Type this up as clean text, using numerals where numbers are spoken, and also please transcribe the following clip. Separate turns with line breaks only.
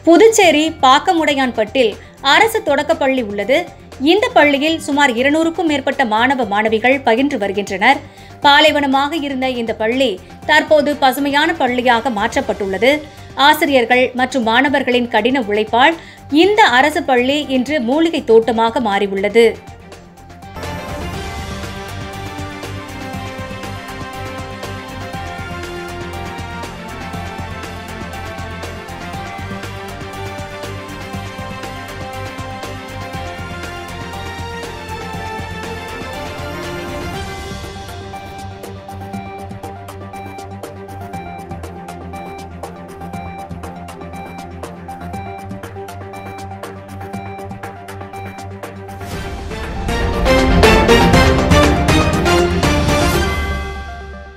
புதுச்சேரி பாக்கமுடையான்பட்டில் அரசு தொடக்கப்பள்ளி உள்ளது. இந்த பள்ளியில் சுமார் 200க்கும் மேற்பட்ட மாணவ மாணவிகள் பயின்று வருகின்றனர். பாலைவனமாக இருந்த இந்த பள்ளி தற்போது பசுமையான பள்ளியாக மாற்றப்பட்டுள்ளது. ஆசிரியர்கள் மற்றும் மாணவர்களின் கடின உழைப்பால் இந்த அரசு பள்ளி இன்று மூலிகை தோட்டமாக மாறியுள்ளது.